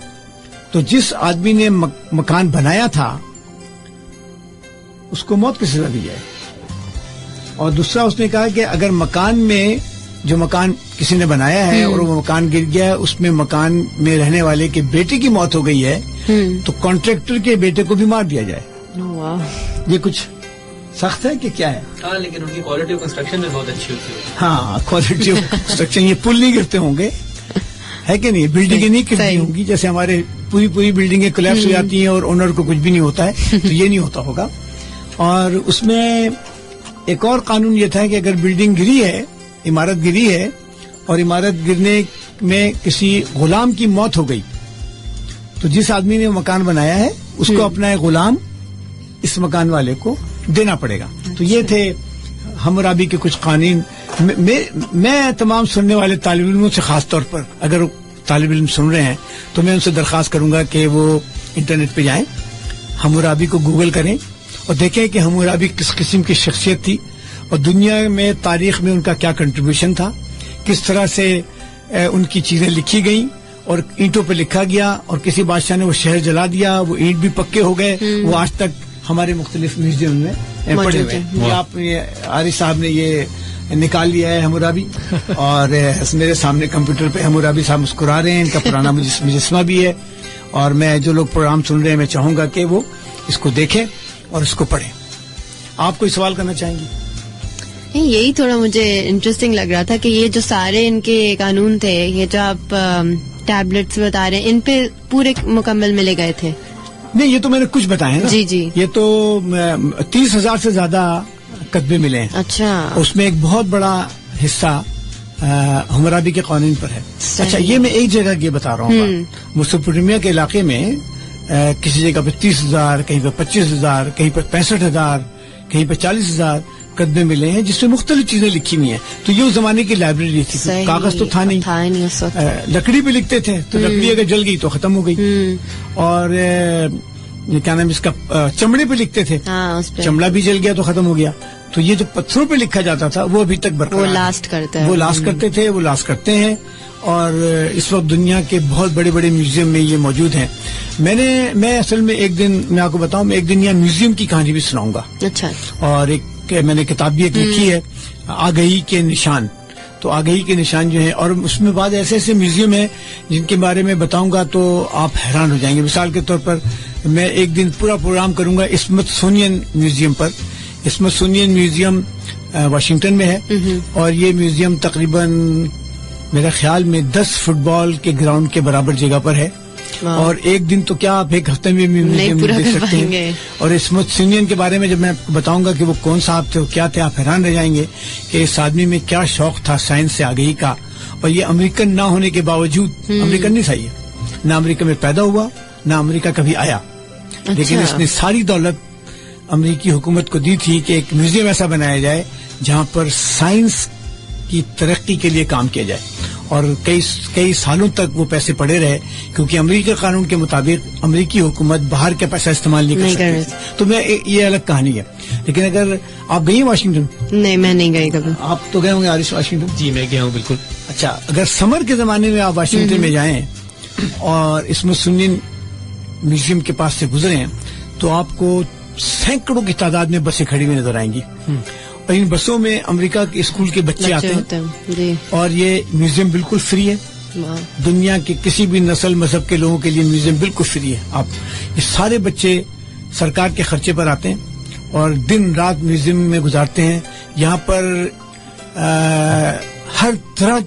تو جس آدمی نے مکان بنایا تھا اس کو موت کی سزا دی جائے. اور دوسرا اس نے کہا کہ اگر مکان میں جو مکان کسی نے بنایا ہے اور وہ مکان گر گیا ہے, اس میں مکان میں رہنے والے کے بیٹے کی موت ہو گئی ہے تو کانٹریکٹر کے بیٹے کو بھی مار دیا جائے. یہ کچھ سخت ہے کہ کیا ہے؟ ہاں, لیکن ان کی کوالٹی آف کنسٹرکشن بھی بہت اچھی ہوتی ہے. ہاں, کوالٹی آف کنسٹرکشن. یہ پل نہیں گرتے ہوں گے, ہے کہ نہیں, بلڈنگیں نہیں گرتی ہوں گی جیسے ہمارے پوری بلڈنگیں کولیپس ہو جاتی ہیں اور اونر کو کچھ بھی نہیں ہوتا ہے, تو یہ نہیں ہوتا ہوگا. اور اس میں ایک اور قانون یہ تھا کہ اگر بلڈنگ گری ہے, عمارت گری ہے اور عمارت گرنے میں کسی غلام کی موت ہو گئی تو جس آدمی نے مکان بنایا ہے اس کو اپنا ایک غلام اس مکان والے کو دینا پڑے گا. تو یہ تھے حمورابی کے کچھ قوانین. میں تمام سننے والے طالب علموں سے خاص طور پر, اگر طالب علم سن رہے ہیں تو میں ان سے درخواست کروں گا کہ وہ انٹرنیٹ پہ جائیں, حمورابی کو گوگل کریں اور دیکھیں کہ حمورابی کس قسم کی شخصیت تھی اور دنیا میں تاریخ میں ان کا کیا کنٹریبیوشن تھا, کس طرح سے ان کی چیزیں لکھی گئیں اور اینٹوں پہ لکھا گیا, اور کسی بادشاہ نے وہ شہر جلا دیا, وہ اینٹ بھی پکے ہو گئے, وہ آج تک ہمارے مختلف میوزیم میں پڑے ہوئے ہیں. آپ عارف صاحب نے یہ نکال لیا ہے حمورابی, اور میرے سامنے کمپیوٹر پہ حمورابی صاحب مسکرا رہے ہیں. ان کا پرانا مجسمہ بھی ہے, اور میں جو لوگ پروگرام سن رہے ہیں میں چاہوں گا کہ وہ اس کو دیکھیں اور اس کو پڑھیں. آپ کوئی سوال کرنا چاہیں گی؟ یہی تھوڑا مجھے انٹرسٹنگ لگ رہا تھا کہ یہ جو سارے ان کے قانون تھے, یہ جو آپ ٹیبلٹس بتا رہے ہیں, ان پہ پورے مکمل ملے گئے تھے؟ نہیں, یہ تو میں نے کچھ بتایا نا. جی, یہ تو 30,000 سے زیادہ کتبے ملے ہیں. اچھا, اس میں ایک بہت بڑا حصہ حمورابی کے قوانین پر ہے. اچھا, یہ میں ایک جگہ یہ بتا رہا ہوں, میسوپوٹیمیا کے علاقے میں کسی جگہ پہ 30,000, کہیں پہ 25,000, کہیں پہ 65,000, کہیں پہ 40,000 کتبے ملے ہیں جس میں مختلف چیزیں لکھی ہوئی ہیں. تو یہ اس زمانے کی لائبریری تھی, کاغذ تو تھا نہیں, لکڑی پہ لکھتے تھے, تو لکڑی اگر جل گئی تو ختم ہو گئی. اور کیا نام اس کا, چمڑے پہ لکھتے تھے, چمڑا بھی جل گیا تو ختم ہو گیا. تو یہ جو پتھروں پہ لکھا جاتا تھا وہ ابھی تک برقرار, وہ لاسٹ کرتے تھے, وہ لاسٹ کرتے ہیں. اور اس وقت دنیا کے بہت بڑے بڑے میوزیم میں یہ موجود ہیں. میں اصل میں ایک دن, میں آپ کو بتاؤں, میں ایک دن یہاں میوزیم کی کہانی بھی سناؤں گا. اچھا, اور ایک میں نے کتاب بھی ایک لکھی ہے, آگہی کے نشان. تو آگہی کے نشان جو ہیں, اور اس میں بعد ایسے میوزیم ہیں جن کے بارے میں بتاؤں گا تو آپ حیران ہو جائیں گے. مثال کے طور پر میں ایک دن پورا پروگرام کروں گا اسمتھسونین میوزیم پر. اسمتھسونین میوزیم واشنگٹن میں ہے, اور یہ میوزیم تقریباً میرے خیال میں 10 فٹ بال کے گراؤنڈ کے برابر جگہ پر ہے. اور ایک دن تو کیا آپ ایک ہفتے میں میوزیم دیکھ سکتے ہیں. اور اسمتھسونین کے بارے میں جب میں بتاؤں گا کہ وہ کون صاحب تھے کیا تھے, آپ حیران رہ جائیں گے کہ اس آدمی میں کیا شوق تھا سائنس سے آگہی کا. اور یہ امریکن نہ ہونے کے باوجود, امریکن نہیں تھا یہ, نہ امریکہ میں پیدا ہوا نہ امریکہ کبھی آیا, لیکن اس نے ساری دولت امریکی حکومت کو دی تھی کہ ایک میوزیم ایسا بنایا جائے جہاں پر سائنس کی ترقی کے لیے کام کیا جائے. اور کئی سالوں تک وہ پیسے پڑے رہے, کیونکہ امریکی قانون کے مطابق امریکی حکومت باہر کا پیسہ استعمال نہیں کر سکتی. تو میں یہ الگ کہانی ہے. لیکن اگر آپ گئی ہیں واشنگٹن؟ نہیں, میں نہیں گئی کبھی. آپ تو گئے ہوں گے عارف واشنگٹن؟ جی میں گیا ہوں بالکل. اچھا, اگر سمر کے زمانے میں آپ واشنگٹن میں جائیں اور اسمتھسونین میوزیم کے پاس سے گزریں تو آپ کو سینکڑوں کی تعداد میں بسیں کھڑی ہوئی نظر آئیں گی. اور ان بسوں میں امریکہ کے اسکول کے بچے آتے ہیں. اور یہ میوزیم بالکل فری ہے. دنیا کے کسی بھی نسل مذہب کے لوگوں کے لیے میوزیم بالکل فری ہے. آپ یہ سارے بچے سرکار کے خرچے پر آتے ہیں اور دن رات میوزیم میں گزارتے ہیں. یہاں پر ہر طرح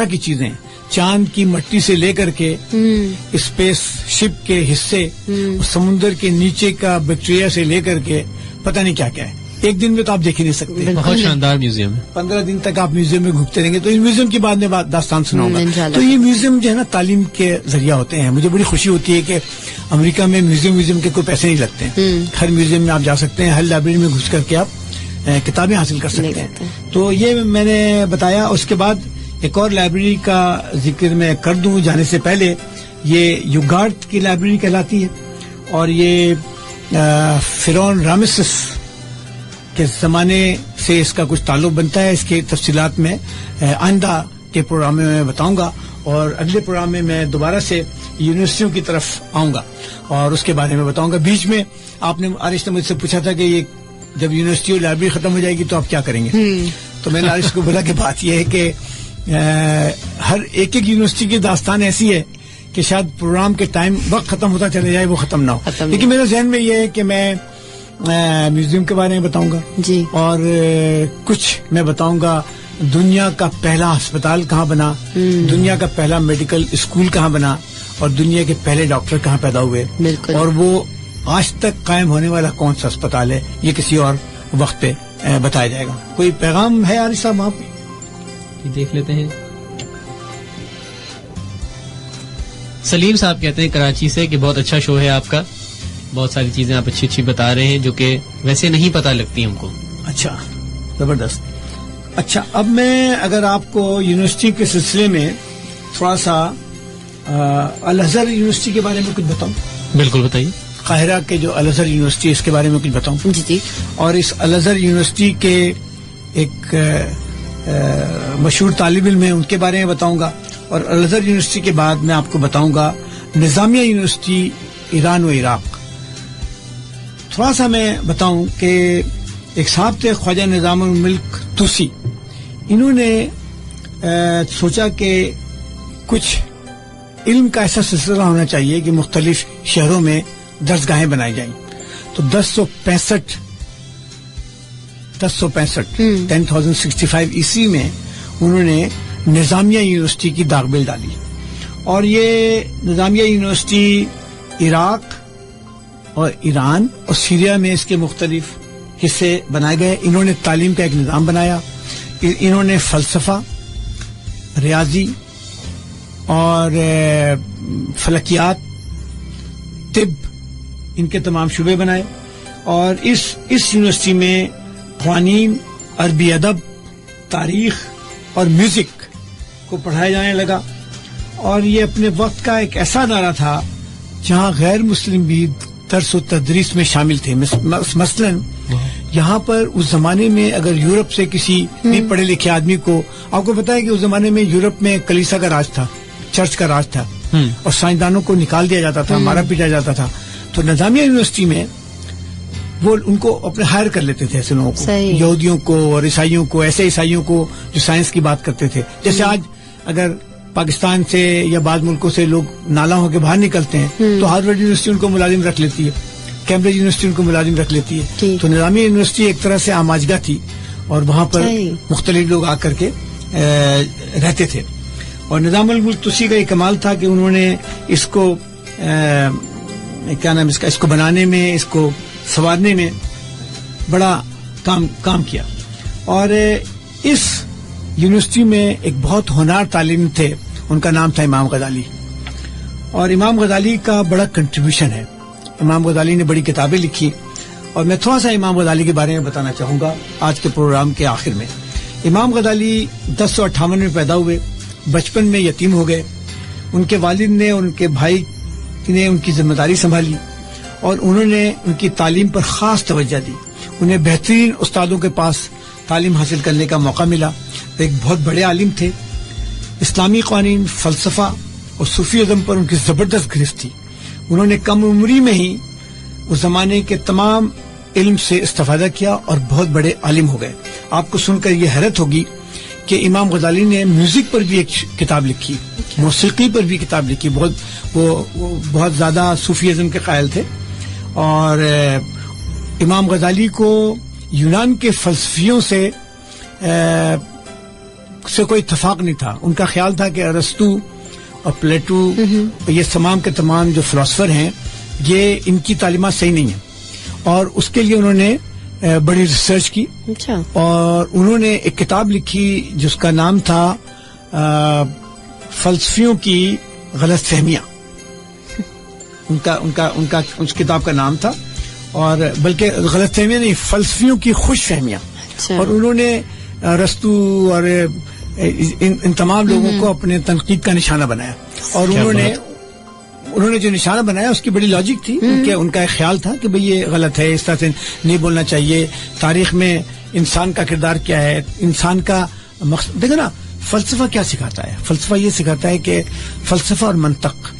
کی چیزیں, چاند کی مٹی سے لے کر کے اسپیس شپ کے حصے, سمندر کے نیچے کا بیکٹیریا سے لے کر کے پتہ نہیں کیا کیا ہے, ایک دن میں تو آپ دیکھ ہی نہیں سکتے. بہت شاندار میوزیم ہے. 15 دن تک آپ میوزیم میں گھومتے رہیں گے. تو اس میوزیم کے بعد میں داستان سناؤں گا. تو یہ میوزیم جو ہے نا تعلیم کے ذریعہ ہوتے ہیں. مجھے بڑی خوشی ہوتی ہے کہ امریکہ میں میوزیم کے کوئی پیسے نہیں لگتے ہیں. ہر میوزیم میں آپ جا سکتے ہیں, ہر لائبریری میں گھس کر کے آپ کتابیں حاصل کر سکتے ہیں. تو یہ میں نے بتایا. اس کے بعد ایک اور لائبریری کا ذکر میں کر دوں جانے سے پہلے. یہ یوگارتھ کی لائبریری کہلاتی ہے اور یہ فرعون رامسس کے زمانے سے اس کا کچھ تعلق بنتا ہے. اس کی تفصیلات میں آئندہ کے پروگرام میں بتاؤں گا, اور اگلے پروگرام میں دوبارہ سے یونیورسٹیوں کی طرف آؤں گا اور اس کے بارے میں بتاؤں گا. بیچ میں آپ نے عارف نے مجھ سے پوچھا تھا کہ یہ جب یونیورسٹی اور لائبریری ختم ہو جائے گی تو آپ کیا کریں گے. تو میں نے عارف کو بولا کہ بات یہ ہے کہ ہر ایک یونیورسٹی کی داستان ایسی ہے کہ شاید پروگرام کے ٹائم وقت ختم ہوتا چلے جائے, وہ ختم نہ ہو. لیکن میرے ذہن میں یہ ہے کہ میں میوزیم کے بارے میں بتاؤں گا جی, اور کچھ میں بتاؤں گا دنیا کا پہلا ہسپتال کہاں بنا, دنیا کا پہلا میڈیکل اسکول کہاں بنا, اور دنیا کے پہلے ڈاکٹر کہاں پیدا ہوئے, اور وہ آج تک قائم ہونے والا کون سا اسپتال ہے. یہ کسی اور وقت پہ بتایا جائے گا. کوئی پیغام ہے عارف صاحب آپ دیکھ لیتے ہیں. سلیم صاحب کہتے ہیں کراچی سے کہ بہت اچھا شو ہے آپ کا, بہت ساری چیزیں آپ اچھی اچھی بتا رہے ہیں جو کہ ویسے نہیں پتہ لگتی ہم کو. اچھا, زبردست. اچھا, اب میں اگر آپ کو یونیورسٹی کے سلسلے میں تھوڑا سا الازہر یونیورسٹی کے بارے میں کچھ بتاؤں. بالکل بتائیے. قاہرہ کے جو الازہر یونیورسٹی اس کے بارے میں کچھ بتاؤں. جی. اور اس الازہر یونیورسٹی کے ایک مشہور طالب علم ہیں, ان کے بارے میں بتاؤں گا. اور الازہر یونیورسٹی کے بعد میں آپ کو بتاؤں گا نظامیہ یونیورسٹی ایران و عراق. تھوڑا سا میں بتاؤں کہ ایک صاحب تھے خواجہ نظام الملک توسی, انہوں نے سوچا کہ کچھ علم کا ایسا سلسلہ ہونا چاہیے کہ مختلف شہروں میں درسگاہیں بنائی جائیں. تو 1065 عیسوی میں انہوں نے نظامیہ یونیورسٹی کی داغ بیل ڈالی. اور یہ نظامیہ یونیورسٹی عراق اور ایران اور سیریا میں اس کے مختلف حصے بنائے گئے. انہوں نے تعلیم کا ایک نظام بنایا. انہوں نے فلسفہ, ریاضی اور فلکیات, طب, ان کے تمام شعبے بنائے. اور اس یونیورسٹی میں قوانین, عربی ادب, تاریخ اور میوزک کو پڑھایا جانے لگا. اور یہ اپنے وقت کا ایک ایسا ادارہ تھا جہاں غیر مسلم بھی درس و تدریس میں شامل تھے. مثلا یہاں پر اس زمانے میں اگر یورپ سے کسی بھی پڑھے لکھے آدمی کو, آپ کو پتا ہے کہ اس زمانے میں یورپ میں کلیسا کا راج تھا, چرچ کا راج تھا, اور سائنسدانوں کو نکال دیا جاتا تھا, مارا پیٹا جاتا تھا. تو نظامیہ یونیورسٹی میں وہ ان کو اپنے ہائر کر لیتے تھے ایسے لوگوں کو, یہودیوں کو اور عیسائیوں کو, ایسے عیسائیوں کو جو سائنس کی بات کرتے تھے. جیسے آج اگر پاکستان سے یا بعض ملکوں سے لوگ نالا ہو کے باہر نکلتے ہیں تو ہارورڈ یونیورسٹی ان کو ملازم رکھ لیتی ہے, کیمبرج یونیورسٹی ان کو ملازم رکھ لیتی ہے. تو نظامیہ یونیورسٹی ایک طرح سے آماجگاہ تھی اور وہاں پر مختلف لوگ آ کر کے رہتے تھے. اور نظام الملک توسی کا یہ کمال تھا کہ انہوں نے اس کو کیا نام اس کا، اس کو بنانے میں، اس کو سنوارنے میں بڑا کام کیا. اور اس یونیورسٹی میں ایک بہت ہونہار تعلیم تھے، ان کا نام تھا امام غزالی. اور امام غزالی کا بڑا کنٹریبیوشن ہے. امام غزالی نے بڑی کتابیں لکھی، اور میں تھوڑا سا امام غزالی کے بارے میں بتانا چاہوں گا آج کے پروگرام کے آخر میں. امام غزالی 1058 میں پیدا ہوئے، بچپن میں یتیم ہو گئے. ان کے والد نے اور ان کے بھائی نے ان کی ذمہ داری سنبھالی، اور انہوں نے ان کی تعلیم پر خاص توجہ دی. انہیں بہترین استادوں کے پاس تعلیم حاصل کرنے کا موقع ملا. ایک بہت بڑے عالم تھے. اسلامی قوانین، فلسفہ اور صوفی ازم پر ان کی زبردست گرفت تھی. انہوں نے کم عمری میں ہی اس زمانے کے تمام علم سے استفادہ کیا اور بہت بڑے عالم ہو گئے. آپ کو سن کر یہ حیرت ہوگی کہ امام غزالی نے میوزک پر بھی ایک کتاب لکھی، موسیقی پر بھی کتاب لکھی. وہ بہت زیادہ صوفی ازم کے قائل تھے. اور امام غزالی کو یونان کے فلسفیوں سے کوئی اتفاق نہیں تھا. ان کا خیال تھا کہ ارسطو اور پلیٹو یہ تمام کے تمام جو فلاسفر ہیں یہ ان کی تعلیمات صحیح نہیں ہیں. اور اس کے لیے انہوں نے بڑی ریسرچ کی. اور انہوں نے ایک کتاب لکھی جس کا نام تھا فلسفیوں کی غلط فہمیاں. اس کتاب کا نام تھا، اور بلکہ غلط فہمیاں نہیں، فلسفیوں کی خوش فہمیاں. اور انہوں نے ارسطو اور ان تمام لوگوں کو اپنے تنقید کا نشانہ بنایا. اور انہوں نے جو نشانہ بنایا اس کی بڑی لاجک تھی. ان کا ایک خیال تھا کہ بھئی یہ غلط ہے، اس طرح سے نہیں بولنا چاہیے. تاریخ میں انسان کا کردار کیا ہے، انسان کا مقصد. دیکھو نا، فلسفہ کیا سکھاتا ہے؟ فلسفہ یہ سکھاتا ہے کہ فلسفہ اور منطق،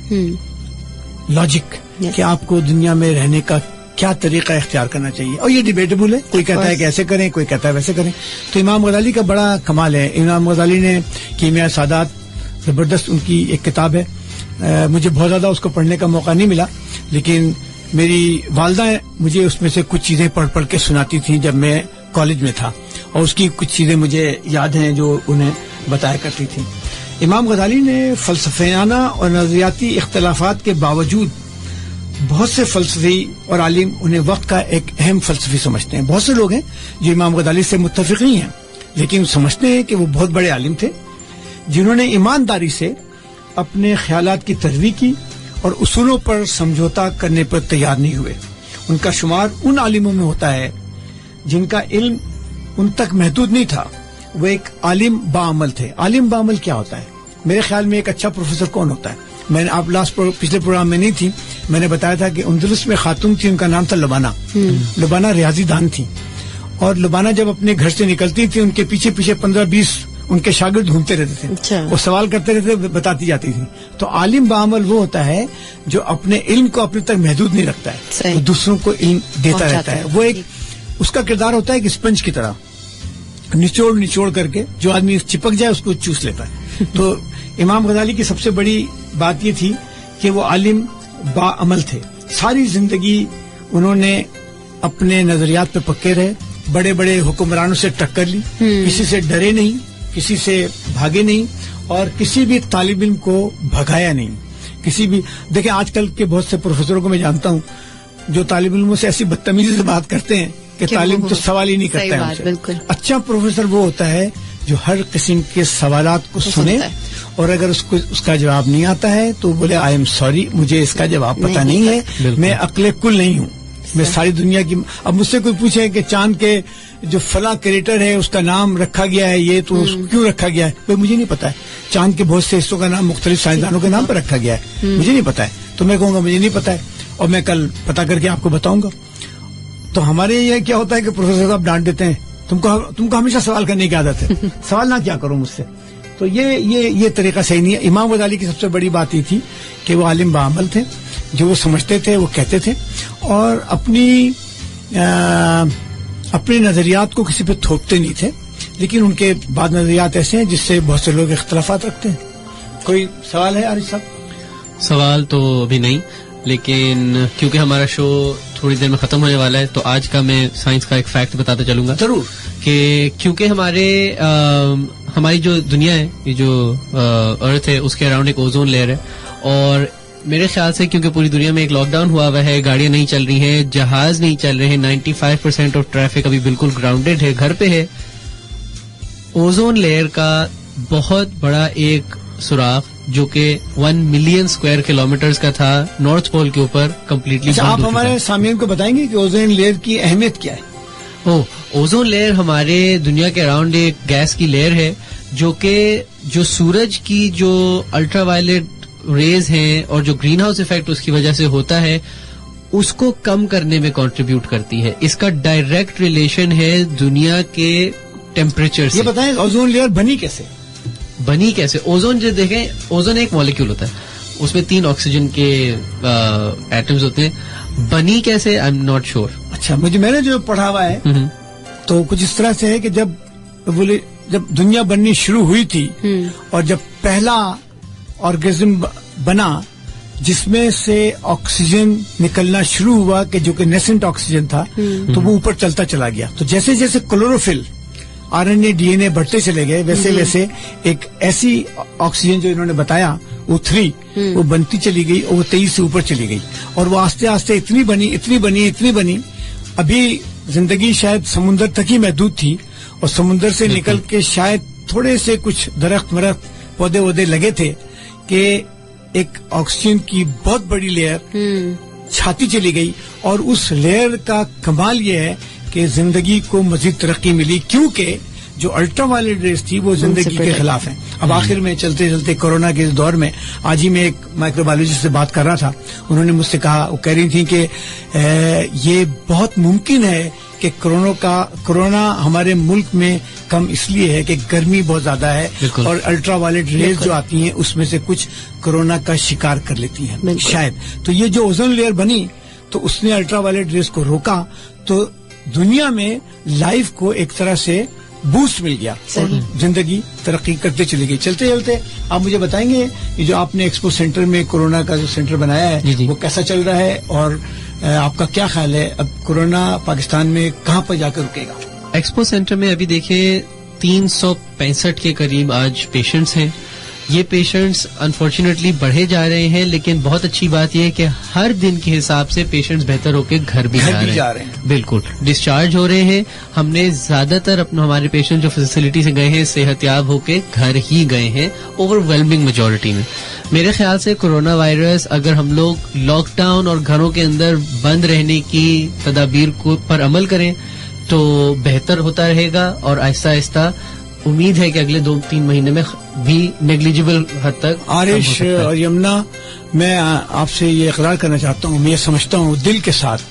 لاجک، کہ آپ کو دنیا میں رہنے کا کیا طریقہ اختیار کرنا چاہیے. اور یہ ڈیبیٹیبل ہے، کوئی کہتا ہے کہ ایسے کریں، کوئی کہتا ہے ویسے کریں. تو امام غزالی کا بڑا کمال ہے. امام غزالی نے کیمیاء سعادات، زبردست ان کی ایک کتاب ہے. مجھے بہت زیادہ اس کو پڑھنے کا موقع نہیں ملا، لیکن میری والدہ مجھے اس میں سے کچھ چیزیں پڑھ کے سناتی تھیں جب میں کالج میں تھا، اور اس کی کچھ چیزیں مجھے یاد ہیں جو انہیں بتایا کرتی تھیں. امام غزالی نے فلسفیانہ اور نظریاتی اختلافات کے باوجود بہت سے فلسفی اور عالم انہیں وقت کا ایک اہم فلسفی سمجھتے ہیں. بہت سے لوگ ہیں جو امام غزالی سے متفق نہیں ہیں، لیکن سمجھتے ہیں کہ وہ بہت بڑے عالم تھے جنہوں نے ایمانداری سے اپنے خیالات کی ترویج کی اور اصولوں پر سمجھوتا کرنے پر تیار نہیں ہوئے. ان کا شمار ان عالموں میں ہوتا ہے جن کا علم ان تک محدود نہیں تھا. وہ ایک عالم باعمل تھے. عالم باعمل کیا ہوتا ہے؟ میرے خیال میں ایک اچھا پروفیسر کون ہوتا ہے؟ میں نے آپ پچھلے پروگرام میں نہیں تھی، میں نے بتایا تھا کہ اندلس میں خاتون تھی، ان کا نام تھا لبانہ. لبانہ ریاضی دان تھی، اور لبانہ جب اپنے گھر سے نکلتی تھی ان کے پیچھے 15-20 ان کے شاگرد گھومتے رہتے تھے. وہ سوال کرتے رہتے، بتاتی جاتی تھی. تو عالم باعمل وہ ہوتا ہے جو اپنے علم کو اپنے تک محدود نہیں رکھتا ہے، وہ دوسروں کو علم دیتا رہتا ہے. وہ ایک اس کا کردار ہوتا ہے کہ اسپنج کی طرح نچوڑ کر کے جو آدمی چپک جائے اس کو چوس لیتا ہے. تو امام غزالی کی سب سے بڑی بات یہ تھی کہ وہ عالم باعمل تھے. ساری زندگی انہوں نے اپنے نظریات پہ پکے رہے، بڑے بڑے حکمرانوں سے ٹکر لی، کسی سے ڈرے نہیں، کسی سے بھاگے نہیں، اور کسی بھی طالب علم کو بھگایا نہیں. دیکھیں آج کل کے بہت سے پروفیسروں کو میں جانتا ہوں جو طالب علموں سے ایسی بدتمیزی سے بات کرتے ہیں کہ طالب تو سوال ہی نہیں کرتا ہے ان سے. اچھا پروفیسر وہ ہوتا ہے جو ہر قسم کے سوالات کو سنے، اور اگر اس کا جواب نہیں آتا ہے تو بولے آئی ایم سوری، مجھے اس کا جواب پتہ نہیں ہے، میں عقل کل نہیں ہوں، میں ساری دنیا کی. اب مجھ سے کوئی پوچھے کہ چاند کے جو فلاں کریٹر ہے اس کا نام رکھا گیا ہے یہ تو کیوں رکھا گیا ہے، تو مجھے نہیں پتا ہے. چاند کے بہت سے حصوں کا نام مختلف سائنسدانوں کے نام پر رکھا گیا ہے، مجھے نہیں پتا ہے. تو میں کہوں گا مجھے نہیں پتا ہے، اور میں کل پتا کر کے آپ کو بتاؤں گا. تو ہمارے یہ کیا ہوتا ہے کہ پروفیسر صاحب ڈانٹ دیتے ہیں، تم کو ہمیشہ سوال کرنے کی عادت ہے، سوال نہ کیا کرو مجھ سے. تو یہ طریقہ صحیح نہیں ہے. امام غزالی کی سب سے بڑی بات یہ تھی کہ وہ عالم باعمل تھے، جو وہ سمجھتے تھے وہ کہتے تھے، اور اپنے نظریات کو کسی پہ تھوپتے نہیں تھے. لیکن ان کے بعض نظریات ایسے ہیں جس سے بہت سے لوگ اختلافات رکھتے ہیں. کوئی سوال ہے عارف صاحب؟ سوال تو ابھی نہیں، لیکن کیونکہ ہمارا شو تھوڑی دیر میں ختم ہونے والا ہے, تو آج کا میں سائنس کا ایک فیکٹ بتاتا چلوں گا ضرور کہ کیونکہ ہماری جو دنیا ہے, یہ جو ارتھ ہے, اس کے اراؤنڈ ایک اوزون لیئر ہے, اور میرے خیال سے کیونکہ پوری دنیا میں ایک لاک ڈاؤن ہوا ہوا ہے, گاڑیاں نہیں چل رہی ہیں, جہاز نہیں چل رہے ہیں, 95% آف ٹریفک ابھی بالکل گراؤنڈیڈ ہے, گھر پہ ہے, اوزون لیئر کا بہت بڑا ایک سوراخ جو کہ 1 ملین اسکوائر کلومیٹرز کا تھا نارتھ پول کے اوپر کمپلیٹلی. آپ ہمارے سامعین کو بتائیں گے کہ اوزون لیئر کی اہمیت کیا ہے؟ اوزون لیئر ہمارے دنیا کے اراؤنڈ ایک گیس کی لیئر ہے جو کہ جو سورج کی جو الٹرا وائلٹ ریز ہیں اور جو گرین ہاؤس ایفیکٹ اس کی وجہ سے ہوتا ہے اس کو کم کرنے میں کنٹریبیوٹ کرتی ہے. اس کا ڈائریکٹ ریلیشن ہے دنیا کے ٹیمپریچر سے. یہ بتائیں اوزون لیئر بنی کیسے؟ اوزون جو دیکھیں, اوزون ایک مالیکیول ہوتا ہے, اس میں 3 آکسیجن کے ایٹمز ہوتے ہیں. بنی کیسے آئی ایم ناٹ شیور. اچھا, میں نے جو پڑھا ہوا ہے تو کچھ اس طرح سے ہے کہ جب دنیا بننی شروع ہوئی تھی اور جب پہلا آرگزم بنا جس میں سے آکسیجن نکلنا شروع ہوا کہ جو کہ نیسنٹ آکسیجن تھا, تو وہ اوپر چلتا چلا گیا. تو جیسے جیسے کلوروفل RNA DNA بڑھتے چلے گئے ویسے ویسے ایک ایسی آکسیجن جو انہوں نے بتایا O3 وہ بنتی چلی گئی اور وہ 23 سے اوپر چلی گئی, اور وہ آہستہ آہستہ اتنی بنی ابھی زندگی شاید سمندر تک ہی محدود تھی, اور سمندر سے نکل کے شاید تھوڑے سے کچھ درخت پودے وودے لگے تھے کہ ایک آکسیجن کی بہت بڑی لیئر چھاتی چلی گئی. اور اس لیئر کا کمال یہ ہے کہ زندگی کو مزید ترقی ملی کیونکہ جو الٹرا وائلٹ ریز تھی وہ زندگی کے خلاف ہیں. اب آخر میں چلتے چلتے کورونا کے اس دور میں آج ہی میں ایک مائکرو بایولوجسٹ سے بات کر رہا تھا, انہوں نے مجھ سے کہا, وہ کہہ رہی تھی کہ یہ بہت ممکن ہے کہ کورونا ہمارے ملک میں کم اس لیے ہے کہ گرمی بہت زیادہ ہے اور الٹرا وائلٹ ریز جو آتی ہیں اس میں سے کچھ کورونا کا شکار کر لیتی ہیں شاید. تو یہ جو اوزون لیئر بنی تو اس نے الٹرا وائلٹ ریز کو روکا, تو دنیا میں لائف کو ایک طرح سے بوسٹ مل گیا اور زندگی ترقی کرتے چلی گئی. چلتے چلتے آپ مجھے بتائیں گے یہ جو آپ نے ایکسپو سینٹر میں کورونا کا جو سینٹر بنایا ہے وہ کیسا چل رہا ہے, اور آپ کا کیا خیال ہے اب کورونا پاکستان میں کہاں پر جا کر رکے گا؟ ایکسپو سینٹر میں ابھی دیکھیں 365 کے قریب آج پیشنٹس ہیں. یہ پیشنٹس انفارچونیٹلی بڑھے جا رہے ہیں, لیکن بہت اچھی بات یہ ہے کہ ہر دن کے حساب سے پیشنٹس بہتر ہو کے گھر بھی جا رہے ہیں. بالکل ڈسچارج ہو رہے ہیں. ہم نے زیادہ تر ہمارے پیشنٹ جو فیسلٹی سے گئے ہیں صحت یاب ہو کے گھر ہی گئے ہیں اوور ویلمنگ میجورٹی میں. میرے خیال سے کورونا وائرس اگر ہم لوگ لاک ڈاؤن اور گھروں کے اندر بند رہنے کی تدابیر پر عمل کریں تو بہتر ہوتا رہے گا, اور آہستہ آہستہ امید ہے کہ اگلے 2-3 مہینے میں بھی نیگلیجیبل حد تک. عارش اور یمنا, میں آپ سے یہ اقرار کرنا چاہتا ہوں, میں یہ سمجھتا ہوں دل کے ساتھ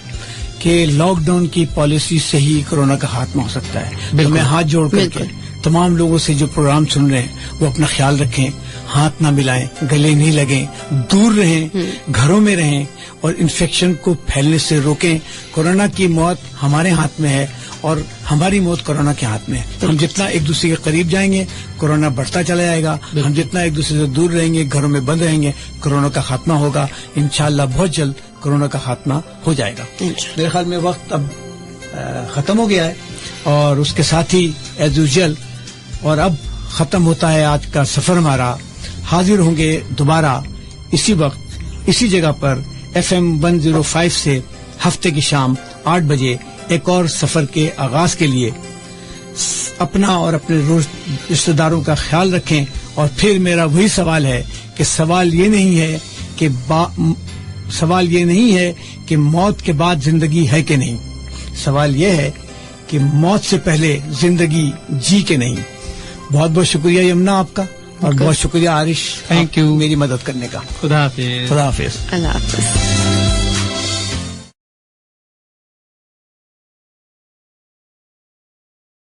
کہ لاک ڈاؤن کی پالیسی سے ہی کورونا کا خاتمہ ہو سکتا ہے. میں ہاتھ جوڑ کر کے تمام لوگوں سے جو پروگرام سن رہے ہیں وہ اپنا خیال رکھیں, ہاتھ نہ ملائیں, گلے نہیں لگیں, دور رہیں, گھروں میں رہیں اور انفیکشن کو پھیلنے سے روکیں. کورونا کی موت ہمارے ہاتھ میں ہے اور ہماری موت کورونا کے ہاتھ میں ہے. ہم جتنا ایک دوسرے کے قریب جائیں گے کورونا بڑھتا چلا جائے گا, ہم جتنا ایک دوسرے سے دور رہیں گے گھروں میں بند رہیں گے کورونا کا خاتمہ ہوگا. انشاءاللہ بہت جلد کورونا کا خاتمہ ہو جائے گا. میرے خیال میں وقت اب ختم ہو گیا ہے اور اس کے ساتھ ہی ایز یوزول اور اب ختم ہوتا ہے آج کا سفر ہمارا. حاضر ہوں گے دوبارہ اسی وقت اسی جگہ پر FM 105 سے ہفتے کی شام 8 بجے ایک اور سفر کے آغاز کے لیے. اپنا اور اپنے رشتہ داروں کا خیال رکھیں. اور پھر میرا وہی سوال ہے کہ سوال یہ نہیں ہے کہ موت کے بعد زندگی ہے کہ نہیں, سوال یہ ہے کہ موت سے پہلے زندگی جی کے نہیں. بہت بہت شکریہ یمنا آپ کا, اور بہت شکریہ عارش, تھینک یو میری مدد کرنے کا. خدا حافظ. خدا حافظ. اللہ حافظ.